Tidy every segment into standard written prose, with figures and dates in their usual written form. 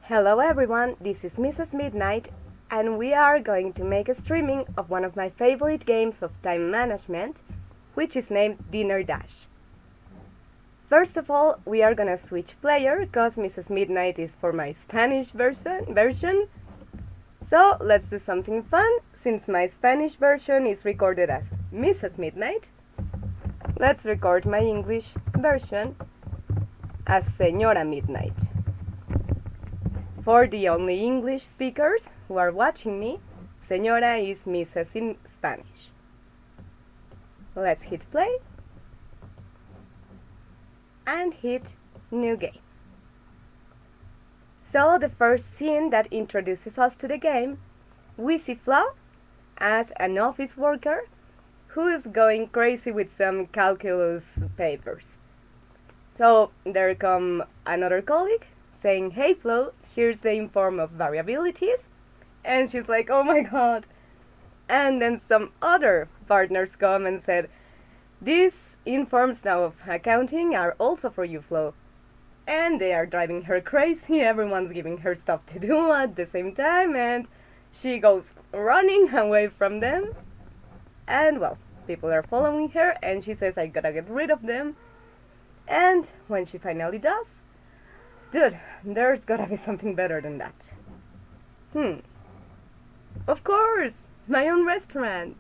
Hello everyone, this is Mrs. Midnight, and we are going to make a streaming of one of my favorite games of time management, which is named Dinner Dash. First of all, we are gonna switch player, because Mrs. Midnight is for my Spanish version. So let's do something fun, since my Spanish version is recorded as Mrs. Midnight. Let's record my English version as Señora Midnight. For the only English speakers who are watching me, Señora is Mrs. in Spanish. Let's hit play and hit New Game. So the first scene that introduces us to the game, we see Flo as an office worker who is going crazy with some calculus papers. So there come another colleague saying, "Hey Flo, here's the inform of variabilities," and she's like, "Oh my god." And then some other partners come and said, "These informs now of accounting are also for you, Flo." And they are driving her crazy. Everyone's giving her stuff to do at the same time, and she goes running away from them. And well, people are following her, and she says, "I gotta get rid of them." And when she finally does, dude, there's gotta be something better than that. Of course, my own restaurant.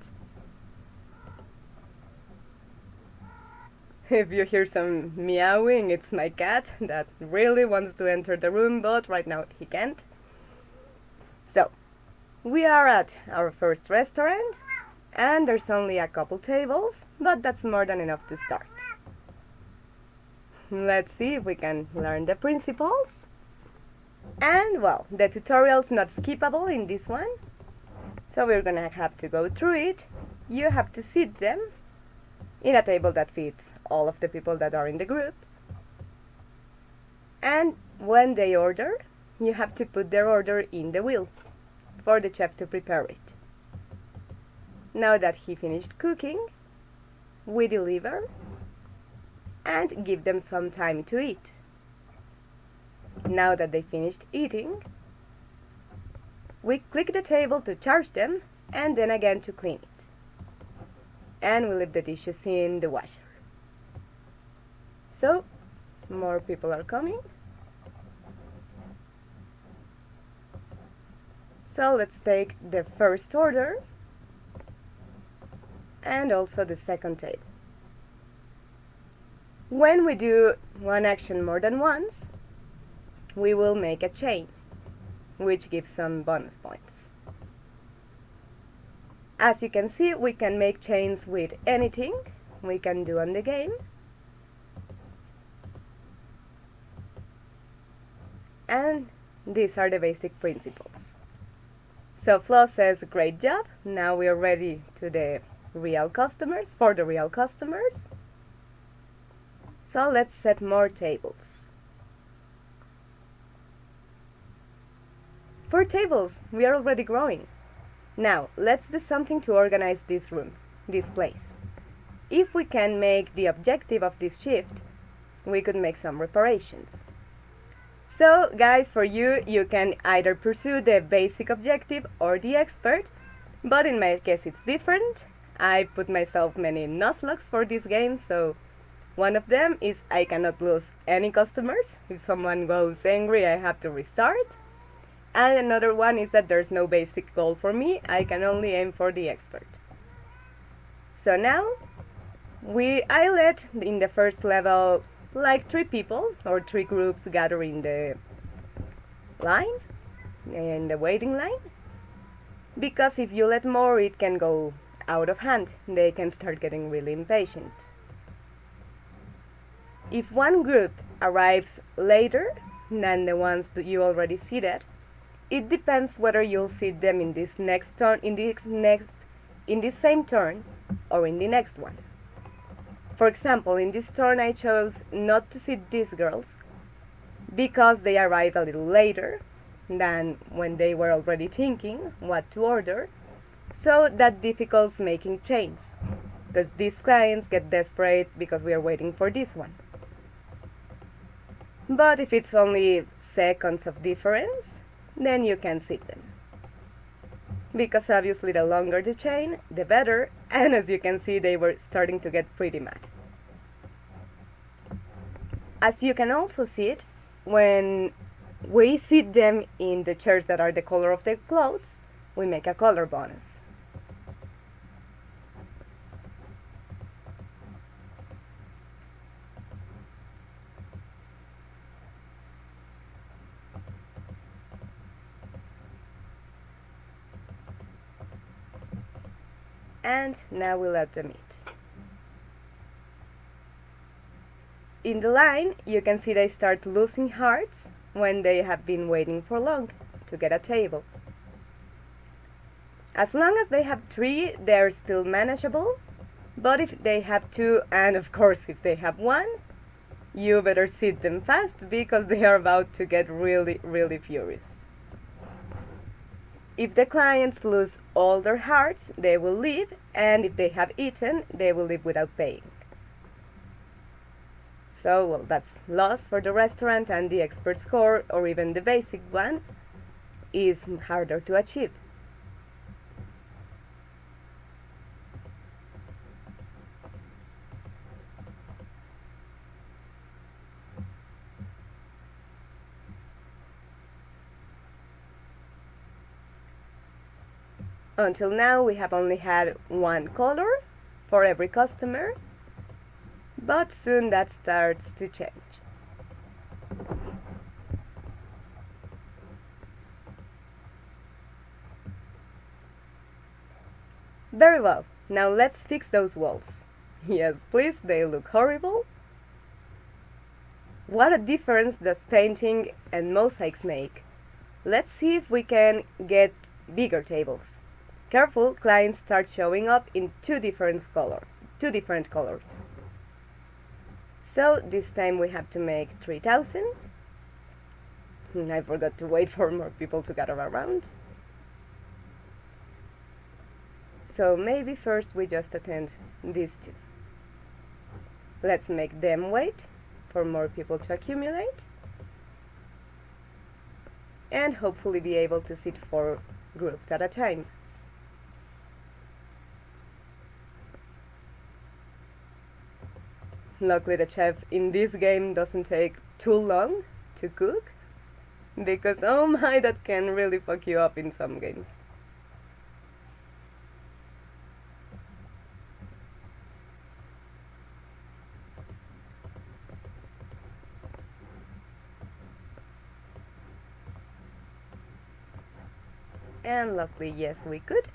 If you hear some meowing, it's my cat that really wants to enter the room, but right now he can't. So, we are at our first restaurant, and there's only a couple tables, but that's more than enough to start. Let's see if we can learn the principles. And well, the tutorial's not skippable in this one, so we're gonna have to go through it. You have to seat them in a table that fits all of the people that are in the group. And when they order, you have to put their order in the wheel for the chef to prepare it. Now that he finished cooking, we deliver and give them some time to eat. Now that they finished eating, we click the table to charge them and then again to clean it. And we leave the dishes in the washer. So, more people are coming. So let's take the first order and also the second table. When we do one action more than once, we will make a chain, which gives some bonus points. As you can see, we can make chains with anything we can do on the game. And these are the basic principles. So Flo says, "Great job, now we are ready for the real customers. So let's set more tables. For tables, we are already growing. Now, let's do something to organize this room, this place. If we can make the objective of this shift, we could make some reparations. So, guys, for you, you can either pursue the basic objective or the expert, but in my case it's different. I put myself many nuzlockes for this game, so one of them is I cannot lose any customers. If someone goes angry, I have to restart. And another one is that there's no basic goal for me. I can only aim for the expert. So now, I let in the first level like 3 people or 3 groups gather in the line, in the waiting line. Because if you let more, it can go out of hand. They can start getting really impatient. If one group arrives later than the ones that you already seated, it depends whether you'll seat them in this next turn, in this same turn, or in the next one. For example, in this turn I chose not to seat these girls because they arrived a little later than when they were already thinking what to order, so that difficults making chains, because these clients get desperate because we are waiting for this one. But if it's only seconds of difference, then you can seat them. Because obviously the longer the chain, the better, and as you can see, they were starting to get pretty mad. As you can also see it, when we seat them in the chairs that are the color of their clothes, we make a color bonus. And now we let them eat. In the line, you can see they start losing hearts when they have been waiting for long to get a table. As long as they have 3, they're still manageable, but if they have 2, and of course if they have 1, you better seat them fast because they are about to get really, really furious. If the clients lose all their hearts, they will leave, and if they have eaten, they will leave without paying. So, well, that's loss for the restaurant, and the expert score, or even the basic one, is harder to achieve. Until now, we have only had 1 color for every customer, but soon that starts to change. Very well, now let's fix those walls. Yes, please, they look horrible. What a difference does painting and mosaics make? Let's see if we can get bigger tables. Careful, clients start showing up in two different colors. So this time we have to make 3,000. I forgot to wait for more people to gather around. So maybe first we just attend these 2. Let's make them wait for more people to accumulate. And hopefully be able to sit 4 groups at a time. Luckily the chef in this game doesn't take too long to cook, because oh my, that can really fuck you up in some games. And luckily, yes, we could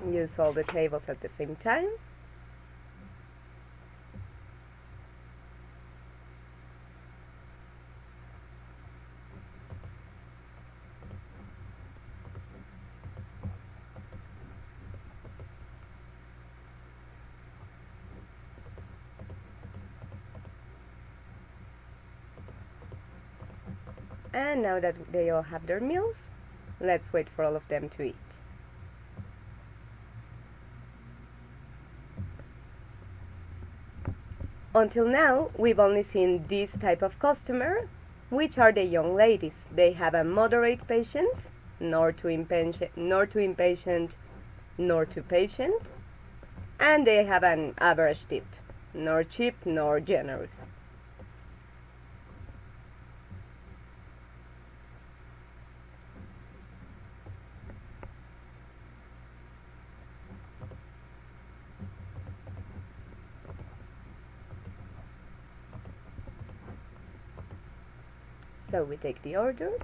use all the tables at the same time. And now that they all have their meals, let's wait for all of them to eat. Until now, we've only seen this type of customer, which are the young ladies. They have a moderate patience, nor too impatient, nor too patient, and they have an average tip, nor cheap nor generous. So we take the orders.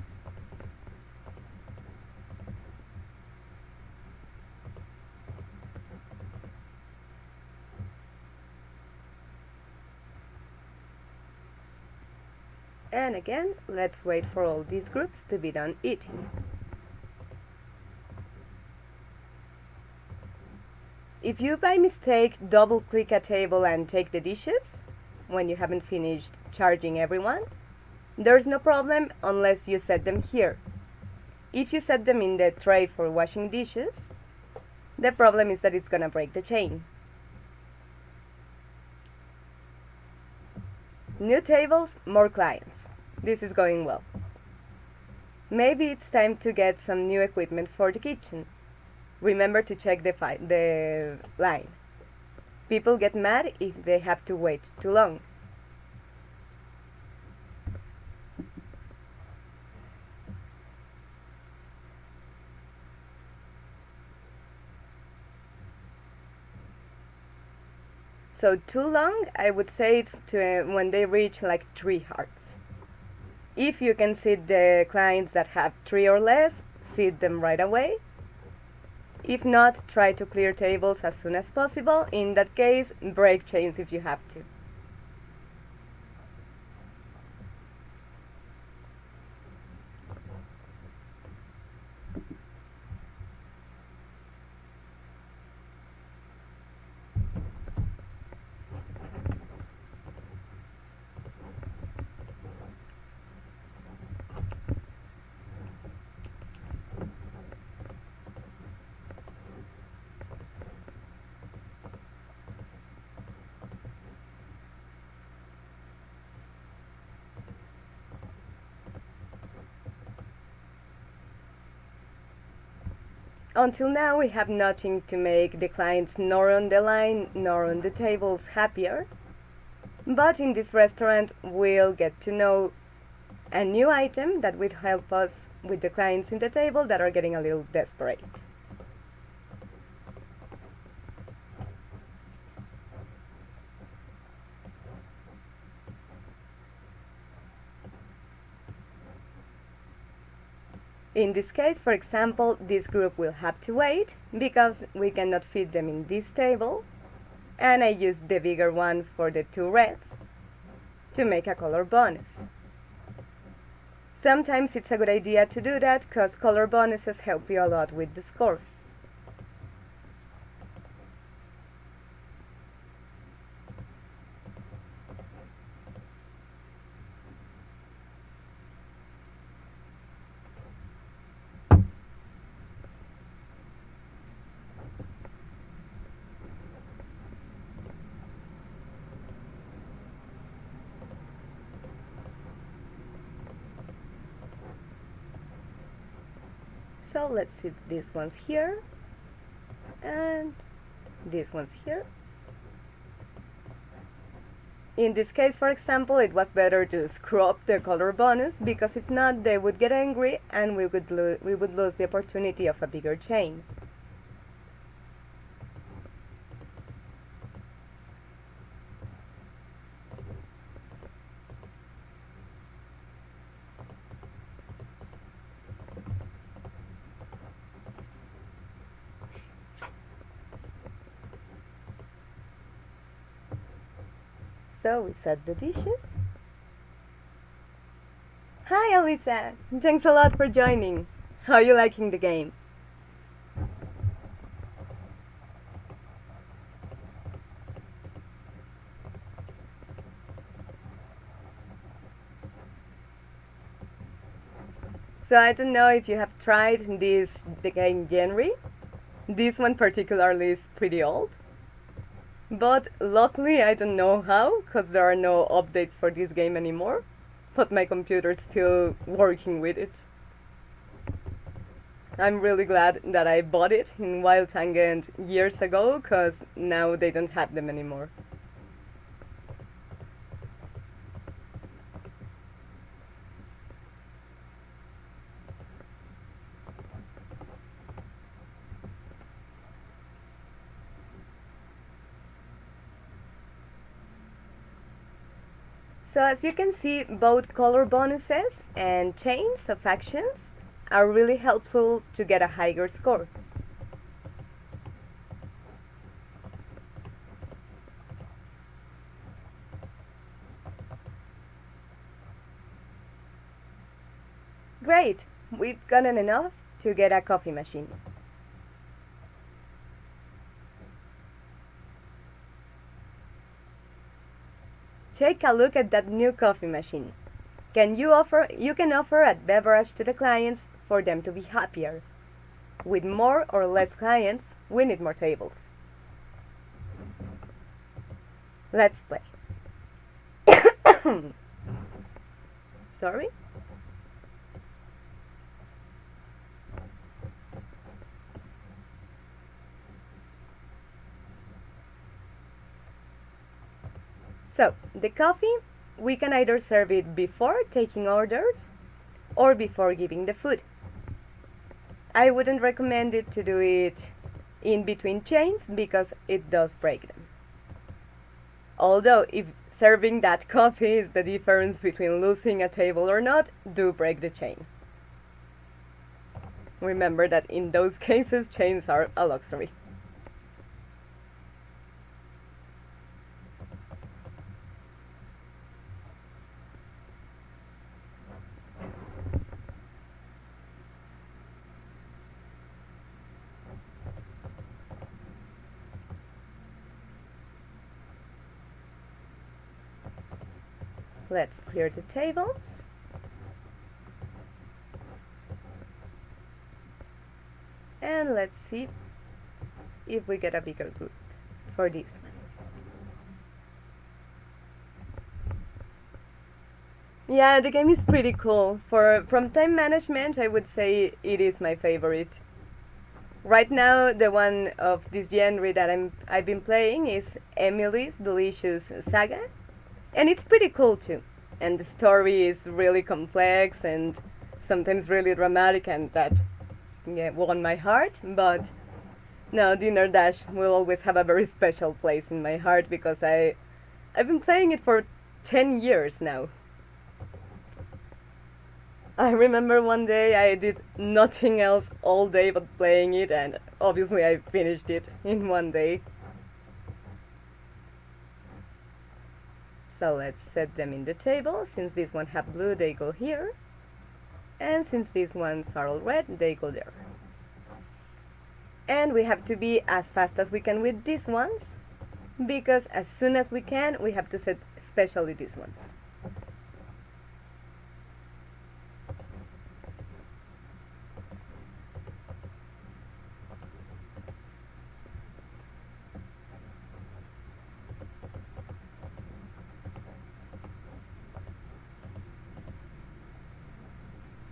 And again, let's wait for all these groups to be done eating. If you by mistake double-click a table and take the dishes when you haven't finished charging everyone, there's no problem unless you set them here. If you set them in the tray for washing dishes, the problem is that it's gonna break the chain. New tables, more clients. This is going well. Maybe it's time to get some new equipment for the kitchen. Remember to check the line. People get mad if they have to wait too long. So too long, I would say it's when they reach like 3 hearts. If you can seat the clients that have 3 or less, seat them right away. If not, try to clear tables as soon as possible. In that case, break chains if you have to. Until now, we have nothing to make the clients nor on the line nor on the tables happier. But in this restaurant, we'll get to know a new item that will help us with the clients in the table that are getting a little desperate. In this case, for example, this group will have to wait because we cannot fit them in this table, and I used the bigger one for the 2 reds to make a color bonus. Sometimes it's a good idea to do that because color bonuses help you a lot with the score. So let's see these ones here and these ones here. In this case, for example, it was better to scrub the color bonus because if not, they would get angry and we would lose the opportunity of a bigger chain. So we set the dishes. Hi Elisa! Thanks a lot for joining. How are you liking the game? So I don't know if you have tried the game Genry. This one particularly is pretty old. But luckily I don't know how, because there are no updates for this game anymore. But my computer's still working with it. I'm really glad that I bought it in Wild Tangent years ago, because now they don't have them anymore. So as you can see, both color bonuses and chains of actions are really helpful to get a higher score. Great! We've gotten enough to get a coffee machine. Take a look at that new coffee machine. You can offer a beverage to the clients for them to be happier. With more or less clients, we need more tables. Let's play. Sorry? So, the coffee, we can either serve it before taking orders or before giving the food. I wouldn't recommend it to do it in between chains because it does break them. Although, if serving that coffee is the difference between losing a table or not, do break the chain. Remember that in those cases, chains are a luxury. Let's clear the tables. And let's see if we get a bigger group for this one. Yeah, the game is pretty cool. From time management, I would say it is my favorite. Right now, the one of this genre that I've been playing is Emily's Delicious Saga, and it's pretty cool too. And the story is really complex and sometimes really dramatic, and that won my heart. But no, Dinner Dash will always have a very special place in my heart because I've been playing it for 10 years now. I remember one day I did nothing else all day but playing it, and obviously I finished it in one day. So let's set them in the table. Since these ones have blue, they go here. And since these ones are all red, they go there. And we have to be as fast as we can with these ones, because as soon as we can, we have to set especially these ones.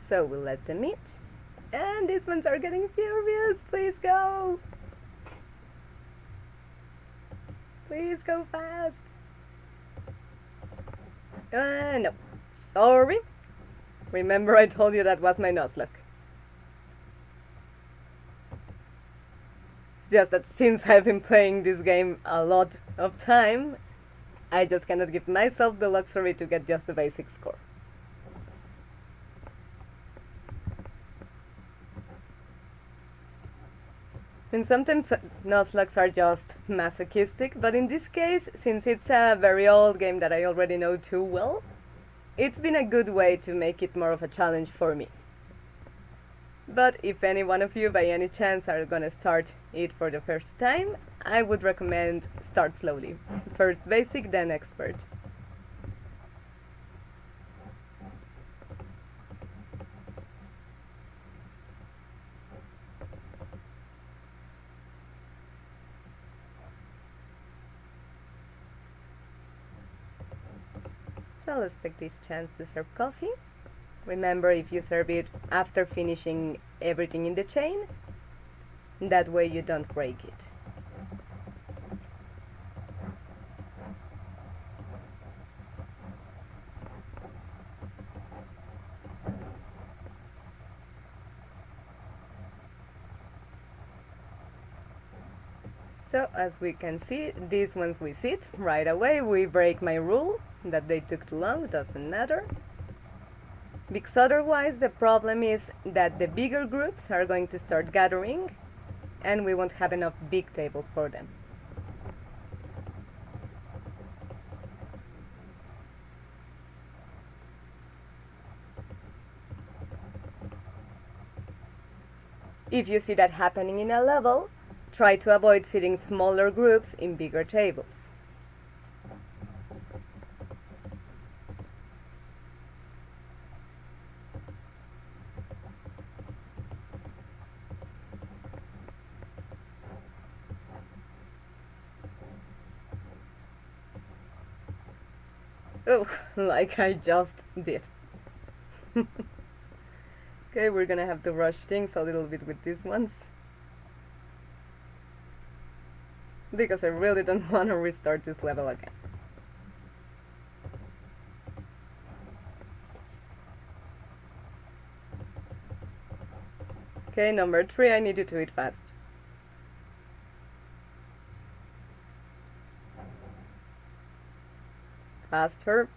So we'll let them eat. And these ones are getting furious. Please go. Please go fast. No. Sorry. Remember I told you that was my Nuzlocke. It's just that since I've been playing this game a lot of time, I just cannot give myself the luxury to get just the basic score. And sometimes Nuzlocks are just masochistic, but in this case, since it's a very old game that I already know too well, it's been a good way to make it more of a challenge for me. But if any one of you by any chance are gonna start it for the first time, I would recommend start slowly. First basic, then expert. So let's take this chance to serve coffee. Remember, if you serve it after finishing everything in the chain, that way you don't break it. So as we can see, these ones we sit right away. We break my rule that they took too long, doesn't matter. Because otherwise the problem is that the bigger groups are going to start gathering and we won't have enough big tables for them. If you see that happening in a level, try to avoid sitting smaller groups in bigger tables. Oh, like I just did. Okay, we're gonna have to rush things a little bit with these ones, because I really don't want to restart this level again. Okay, number 3, I need you to eat fast. Faster.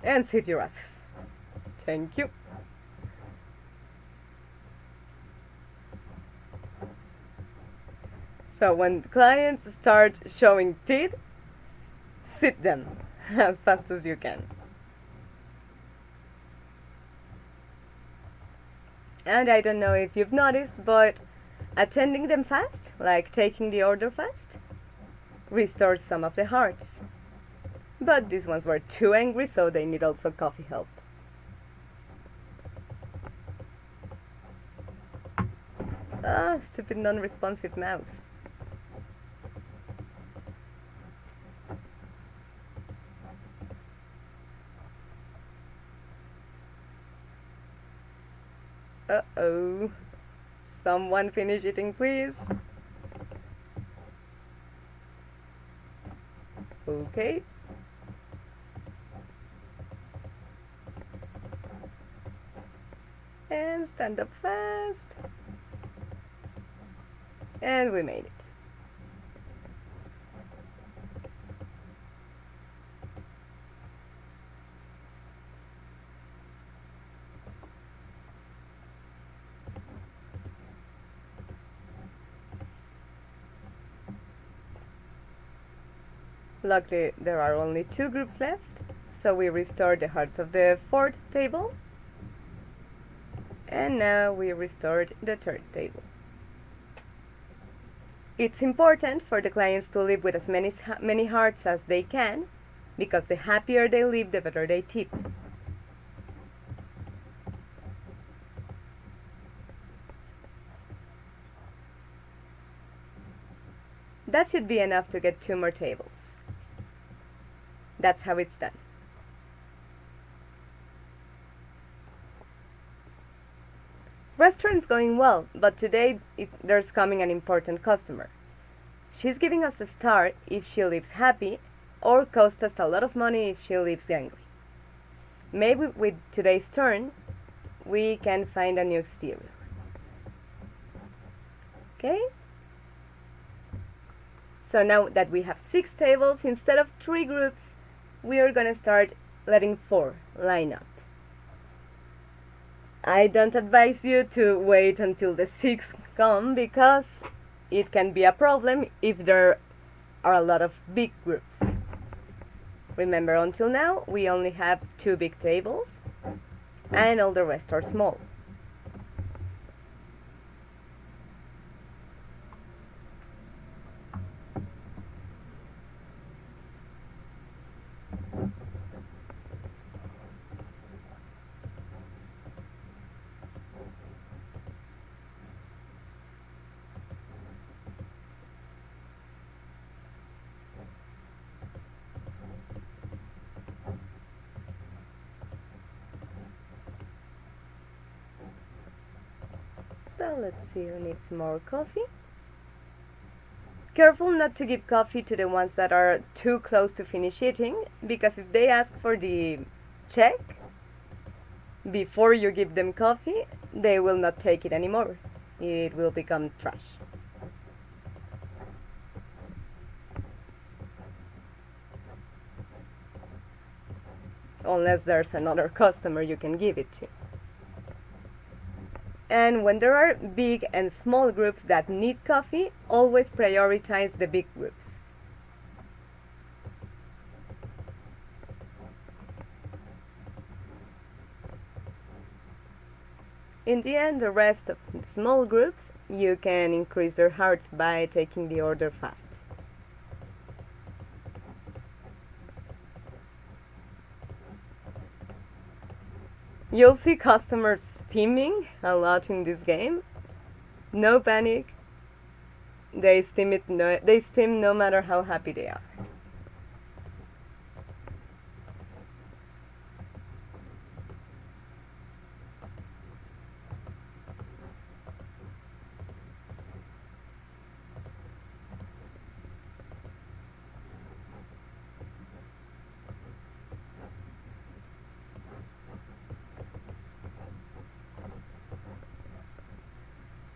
And sit your asses. Thank you. So when clients start showing teeth, sit them as fast as you can. And I don't know if you've noticed, but attending them fast, like taking the order fast, restores some of the hearts. But these ones were too angry, so they need also coffee help. Ah, stupid non-responsive mouse. Uh-oh. Someone finish eating, please. Okay. And stand up fast. And we made it. Luckily, there are only 2 groups left, so we restored the hearts of the 4th table. And now we restored the 3rd table. It's important for the clients to leave with as many hearts as they can, because the happier they leave, the better they tip. That should be enough to get 2 more tables. That's how it's done. Restaurant's going well, but today there's coming an important customer. She's giving us a star if she leaves happy, or cost us a lot of money if she leaves angry. Maybe with today's turn, we can find a new exterior. Okay? So now that we have 6 tables, instead of 3 groups, we are gonna start letting 4 line up. I don't advise you to wait until the 6 come, because it can be a problem if there are a lot of big groups. Remember, until now we only have 2 big tables and all the rest are small. So let's see who needs more coffee. Careful not to give coffee to the ones that are too close to finish eating, because if they ask for the check before you give them coffee, they will not take it anymore. It will become trash. Unless there's another customer you can give it to. And when there are big and small groups that need coffee, always prioritize the big groups. In the end, the rest of the small groups, you can increase their hearts by taking the order fast. You'll see customers steaming a lot in this game. No panic. They steam no matter how happy they are.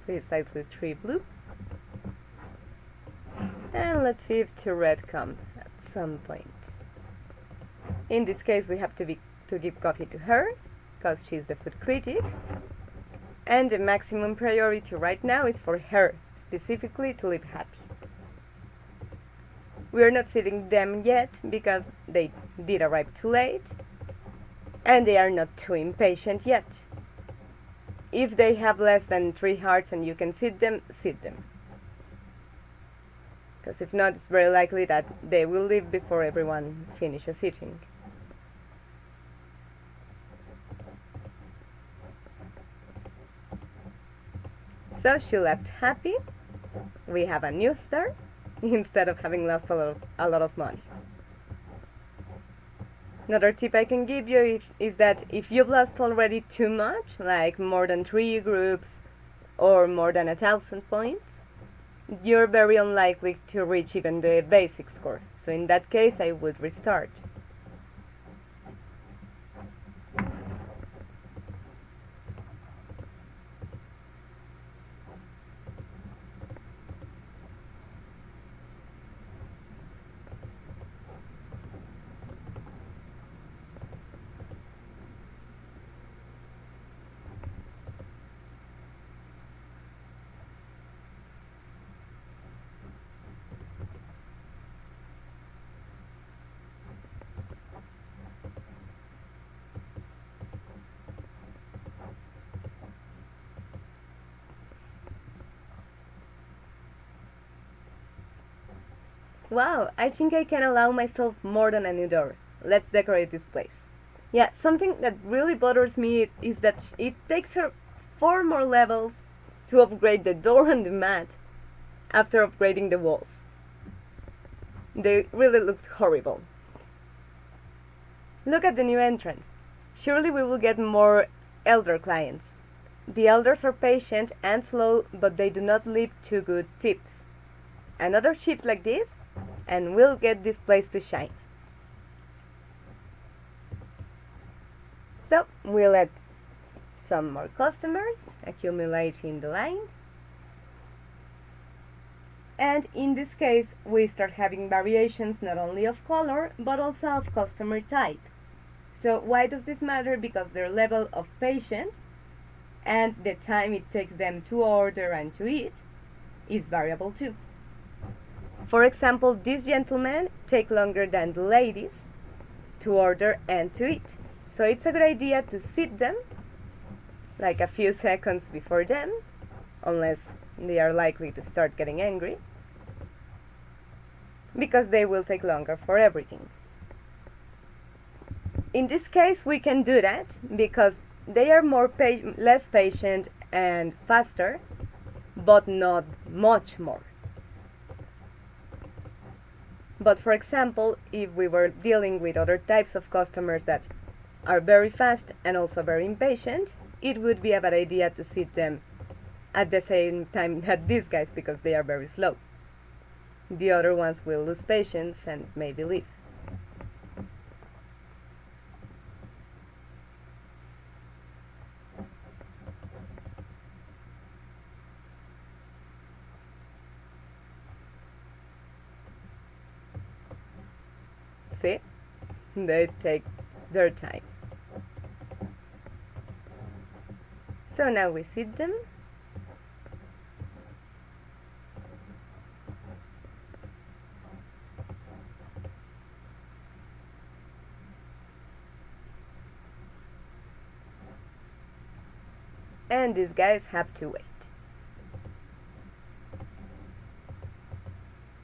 precisely 3 blue. And let's see if 2 red come at some point. In this case, we have to give coffee to her, because she's the food critic. And the maximum priority right now is for her, specifically to live happy. We are not sitting them yet, because they did arrive too late, and they are not too impatient yet. If they have less than 3 hearts and you can sit them, sit them. Because if not, it's very likely that they will leave before everyone finishes eating. So she left happy. We have a new start instead of having lost a lot of money. Another tip I can give you is that if you've lost already too much, like more than 3 groups or more than 1,000 points, you're very unlikely to reach even the basic score. So in that case, I would restart. Wow, I think I can allow myself more than a new door. Let's decorate this place. Yeah, something that really bothers me is that it takes her 4 more levels to upgrade the door and the mat after upgrading the walls. They really looked horrible. Look at the new entrance. Surely we will get more elder clients. The elders are patient and slow, but they do not leave too good tips. Another shift like this, and we'll get this place to shine. So we'll let some more customers accumulate in the line. And in this case, we start having variations not only of color, but also of customer type. So why does this matter? Because their level of patience and the time it takes them to order and to eat is variable too. For example, these gentlemen take longer than the ladies to order and to eat. So it's a good idea to sit them like a few seconds before them, unless they are likely to start getting angry, because they will take longer for everything. In this case, we can do that because they are less patient and faster, but not much more. But for example, if we were dealing with other types of customers that are very fast and also very impatient, it would be a bad idea to sit them at the same time as these guys because they are very slow. The other ones will lose patience and maybe leave. See? They take their time. So now we sit them. And these guys have to wait.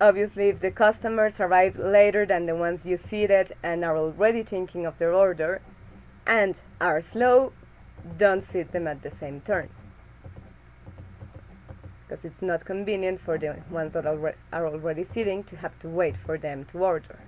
Obviously, if the customers arrive later than the ones you seated and are already thinking of their order and are slow, don't sit them at the same turn. Because it's not convenient for the ones that are already sitting to have to wait for them to order.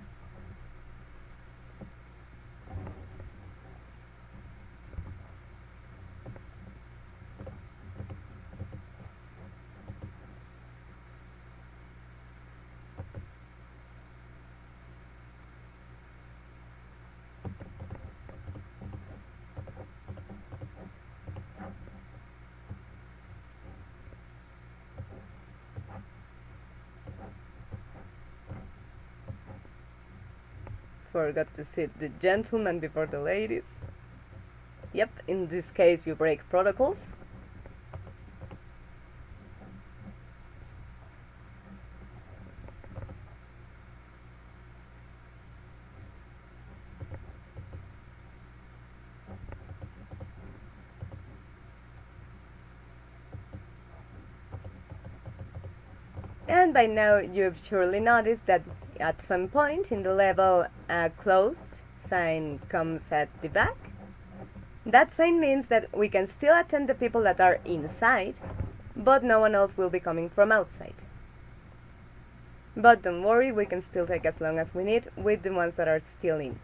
forgot to sit the gentleman before the ladies. Yep, in this case you break protocols. And by now you've surely noticed that at some point in the level a closed sign comes at the back. That sign means that we can still attend the people that are inside, but no one else will be coming from outside. But don't worry, we can still take as long as we need with the ones that are still in.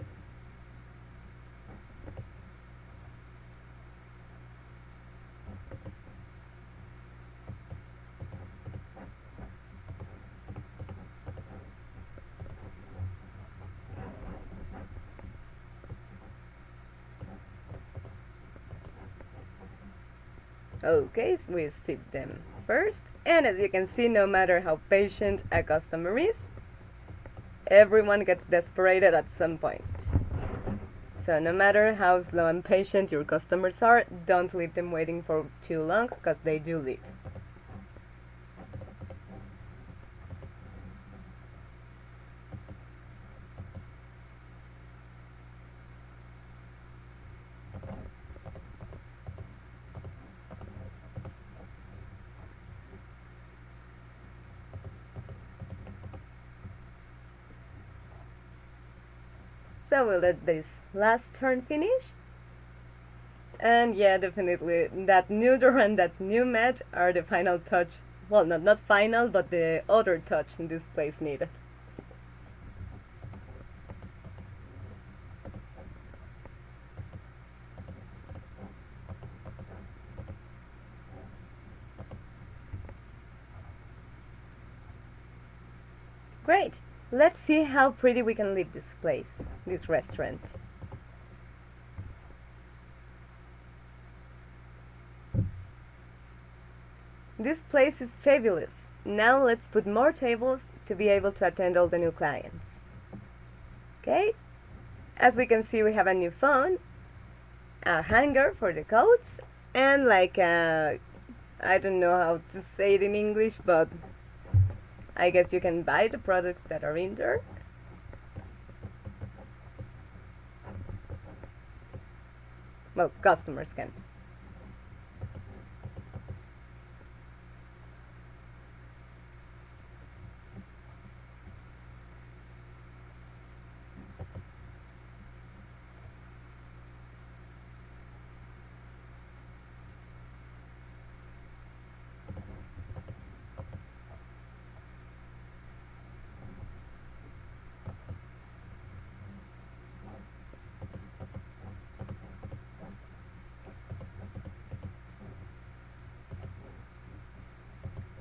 Okay, so we sit them first, and as you can see, no matter how patient a customer is, everyone gets desperate at some point. So no matter how slow and patient your customers are, don't leave them waiting for too long, because they do leave. So we'll let this last turn finish. And yeah, definitely, that new door and that new mat are the final touch. Well, not final, but the other touch in this place needed. Great! Let's see how pretty we can leave this place, this restaurant. This place is fabulous. Now let's put more tables to be able to attend all the new clients. Okay? As we can see, we have a new phone, a hanger for the coats, and like a, I don't know how to say it in English, but I guess you can buy the products that are in there. Well, customers can.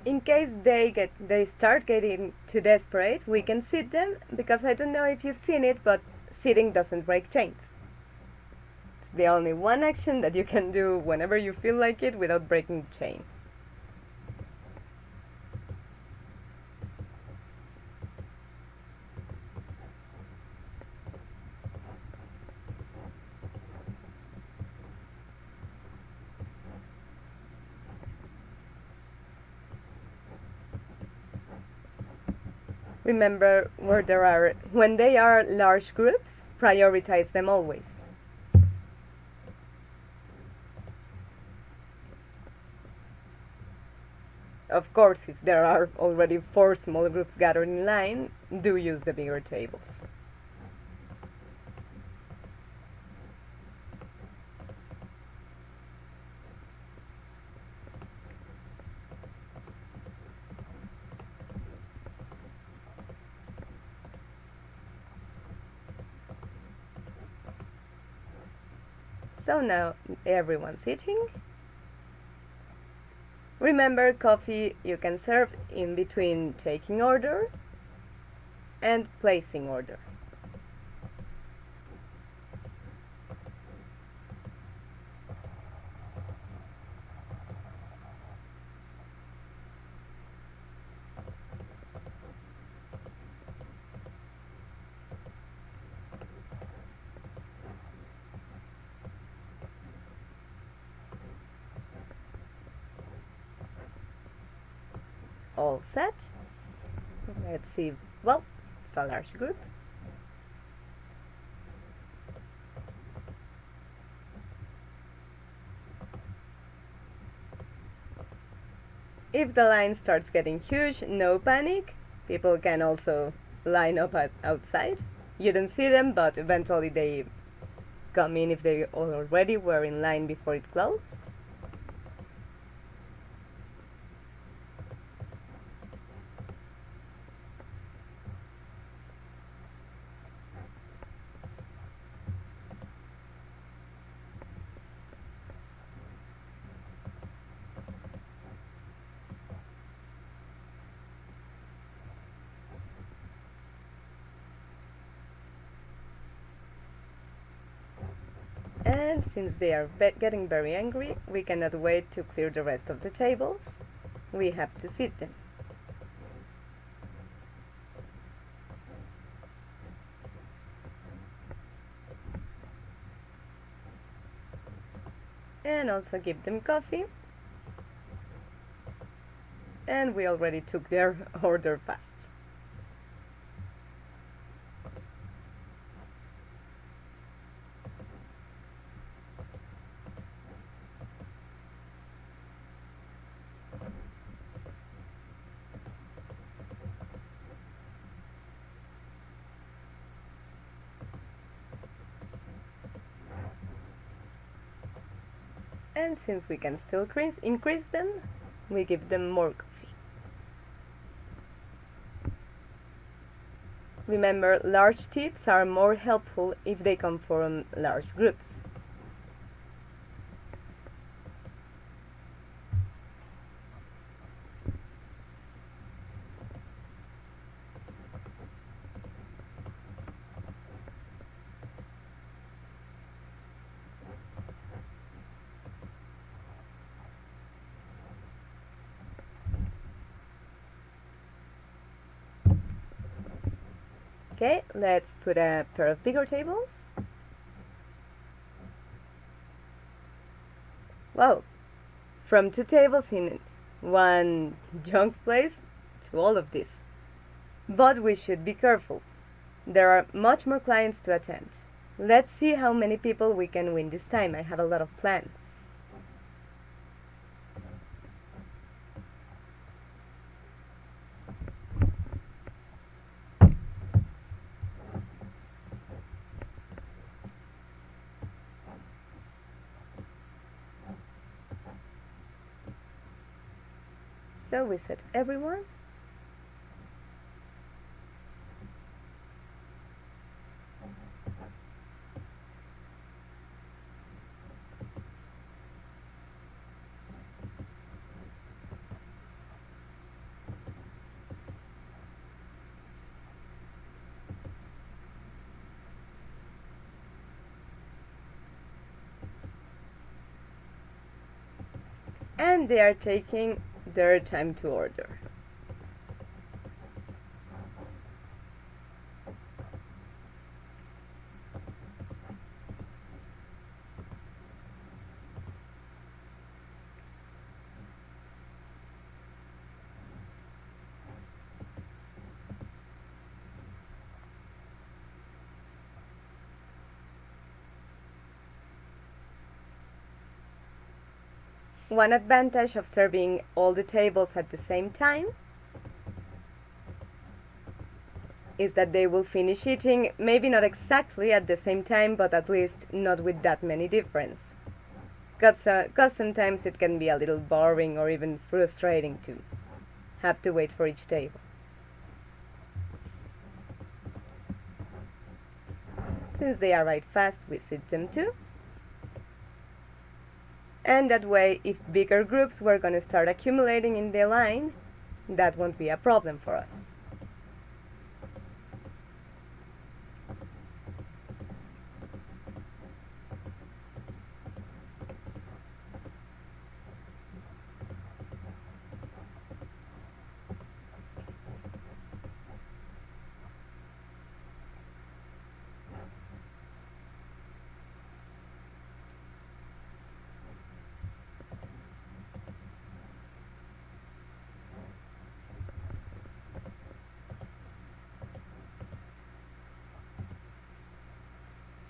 In case they start getting too desperate, we can sit them, because I don't know if you've seen it, but sitting doesn't break chains. It's the only one action that you can do whenever you feel like it without breaking the chain. Remember, when they are large groups, prioritize them always. Of course, if there are already 4 small groups gathered in line, do use the bigger tables. So now everyone's sitting. Remember, coffee you can serve in between taking order and placing order. all set. Let's see. Well, it's a large group. If the line starts getting huge, no panic. People can also line up outside. You don't see them, but eventually they come in if they already were in line before it closed. And since they are getting very angry, we cannot wait to clear the rest of the tables. We have to seat them. And also give them coffee. And we already took their order fast. And since we can still increase them, we give them more coffee. Remember, large tips are more helpful if they come from large groups. Okay, let's put a pair of bigger tables. Wow, from 2 tables in one junk place to all of this. But we should be careful. There are much more clients to attend. Let's see how many people we can win this time. I have a lot of plans. So we set everyone. And they are taking their time to order. One advantage of serving all the tables at the same time is that they will finish eating, maybe not exactly at the same time, but at least not with that many difference. Because sometimes it can be a little boring or even frustrating to have to wait for each table. Since they arrive fast, we sit them too. And that way, if bigger groups were going to start accumulating in the line, that won't be a problem for us.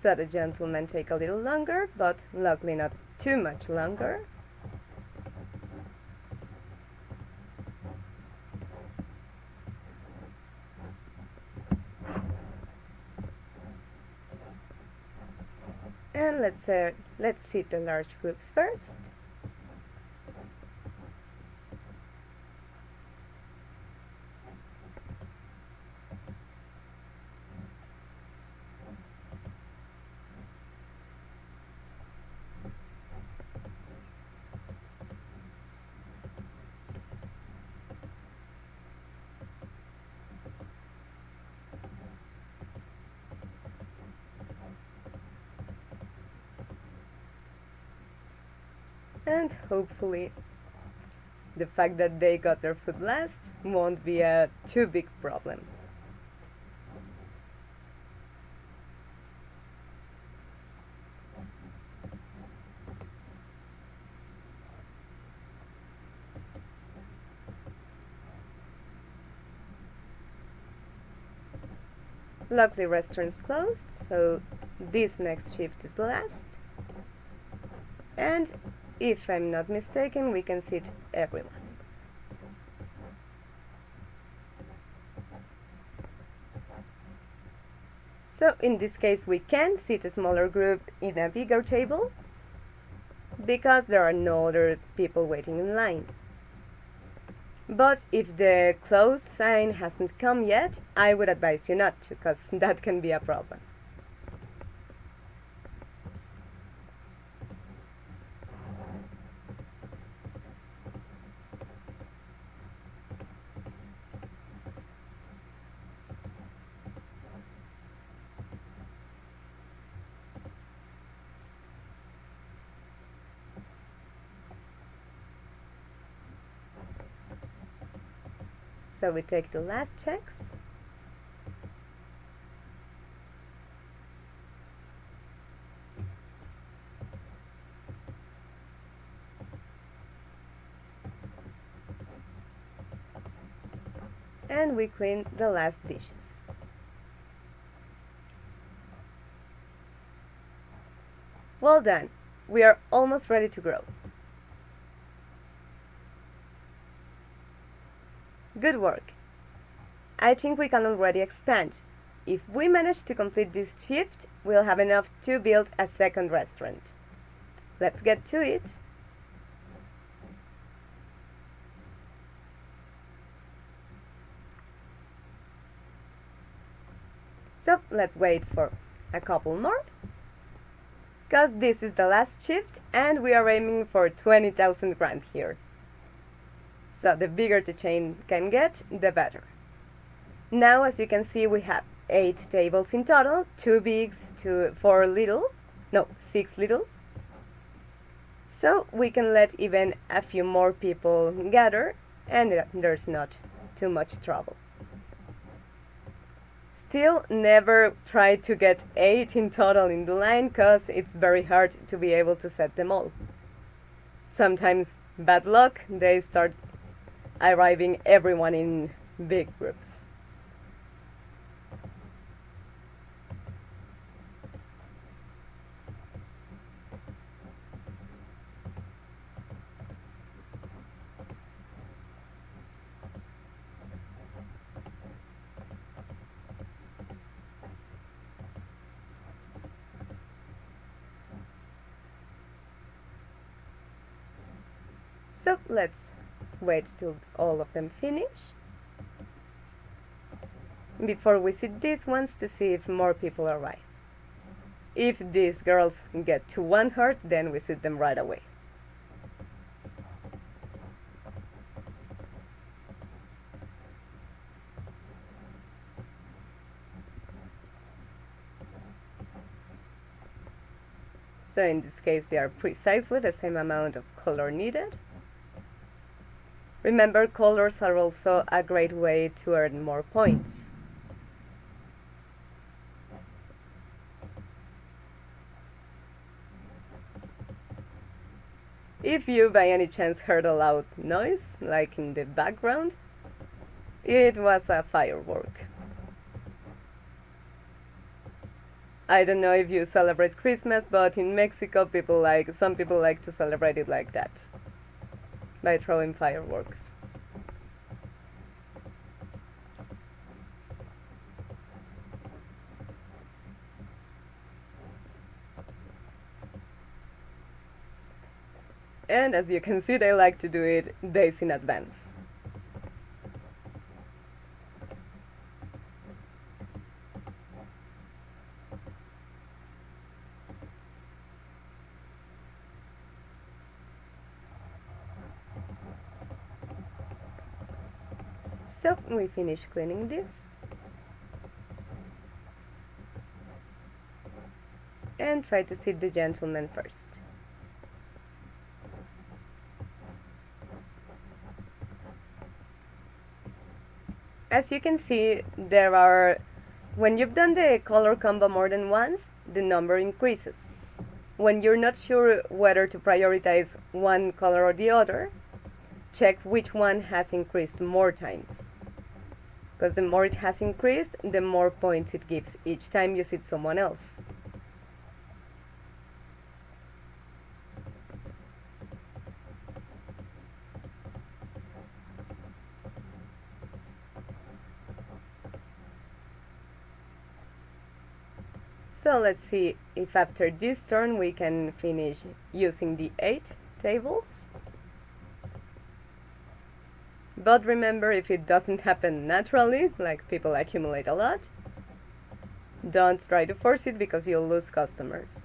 So the gentlemen take a little longer, but luckily not too much longer. And let's sit the large groups first. And hopefully the fact that they got their food last won't be a too big problem. Luckily restaurant's closed, so this next shift is last. And if I'm not mistaken, we can sit everyone. So in this case we can sit a smaller group in a bigger table because there are no other people waiting in line. But if the close sign hasn't come yet, I would advise you not to, because that can be a problem. So we take the last checks. And we clean the last dishes. Well done. We are almost ready to grow. Good work. I think we can already expand. If we manage to complete this shift, we'll have enough to build a second restaurant. Let's get to it. So let's wait for a couple more, because this is the last shift and we are aiming for 20,000 grand here. So the bigger the chain can get, the better. Now, as you can see, we have 8 tables in total, 2 bigs, 4 littles, no, 6 littles. So we can let even a few more people gather and there's not too much trouble. Still, never try to get 8 in total in the line, because it's very hard to be able to set them all. Sometimes, bad luck, they start arriving everyone in big groups. So let's wait till all of them finish before we sit these ones to see if more people arrive. If these girls get to 1 heart, then we sit them right away. So in this case they are precisely the same amount of color needed. Remember, colors are also a great way to earn more points. If you by any chance heard a loud noise, like in the background, it was a firework. I don't know if you celebrate Christmas, but in Mexico, some people like to celebrate it like that, by throwing fireworks. And as you can see, they like to do it days in advance. So we finish cleaning this. And try to seat the gentleman first. As you can see, when you've done the color combo more than once, the number increases. When you're not sure whether to prioritize one color or the other, check which one has increased more times. Because the more it has increased, the more points it gives each time you seat someone else. So let's see if after this turn we can finish using the 8 tables. But remember, if it doesn't happen naturally, like people accumulate a lot, don't try to force it because you'll lose customers.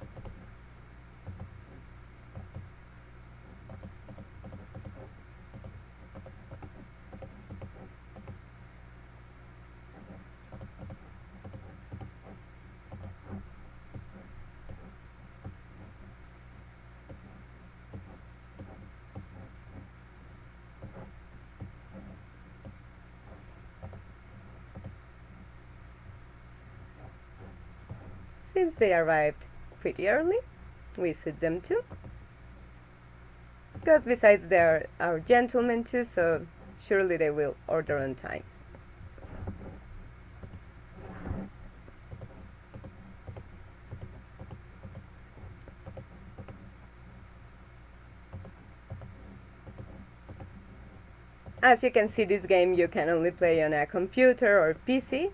Since they arrived pretty early, we sit them too. Because besides they're our gentlemen too, so surely they will order on time. As you can see, this game you can only play on a computer or PC.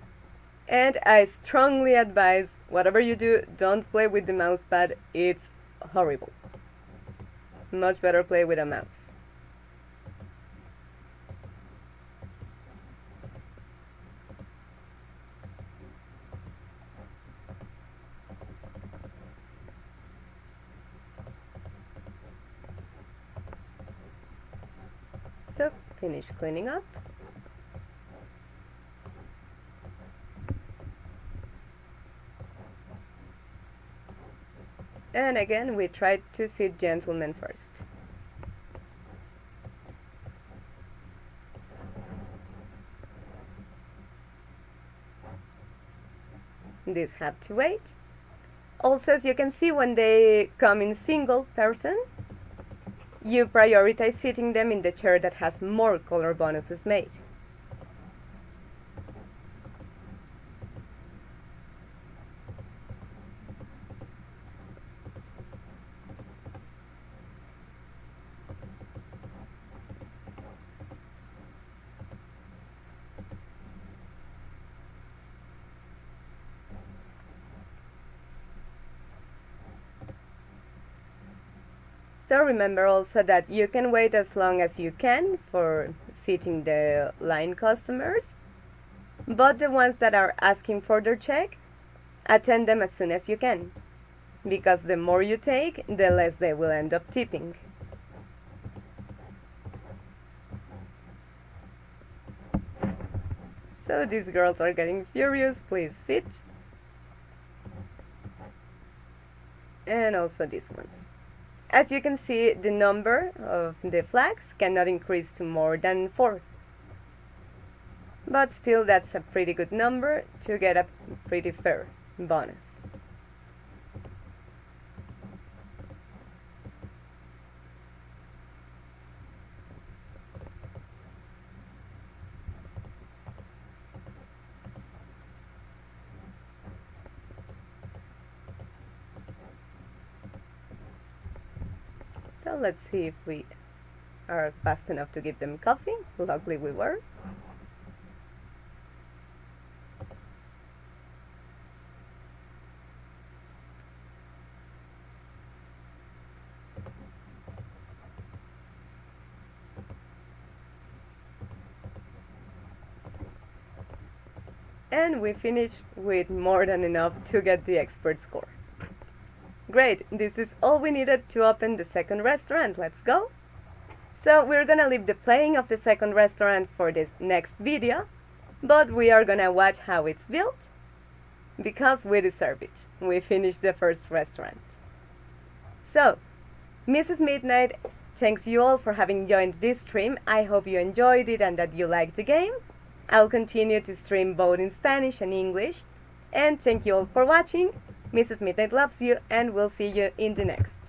And I strongly advise, whatever you do, don't play with the mousepad. It's horrible. Much better play with a mouse. So, finish cleaning up. And again, we try to seat gentlemen first. These have to wait. Also, as you can see, when they come in single person, you prioritize seating them in the chair that has more color bonuses made. So remember also that you can wait as long as you can for seating the line customers, but the ones that are asking for their check, attend them as soon as you can, because the more you take, the less they will end up tipping. So these girls are getting furious, please sit. And also these ones. As you can see, the number of the flags cannot increase to more than 4. But still, that's a pretty good number to get a pretty fair bonus. So let's see if we are fast enough to give them coffee. Luckily we were. And we finished with more than enough to get the expert score. Great, this is all we needed to open the second restaurant. Let's go. So we're gonna leave the playing of the second restaurant for this next video, but we are gonna watch how it's built, because we deserve it. We finished the first restaurant. So, Mrs. Midnight thanks you all for having joined this stream. I hope you enjoyed it and that you liked the game. I'll continue to stream both in Spanish and English. And thank you all for watching. Mrs. Midnight loves you, and we'll see you in the next.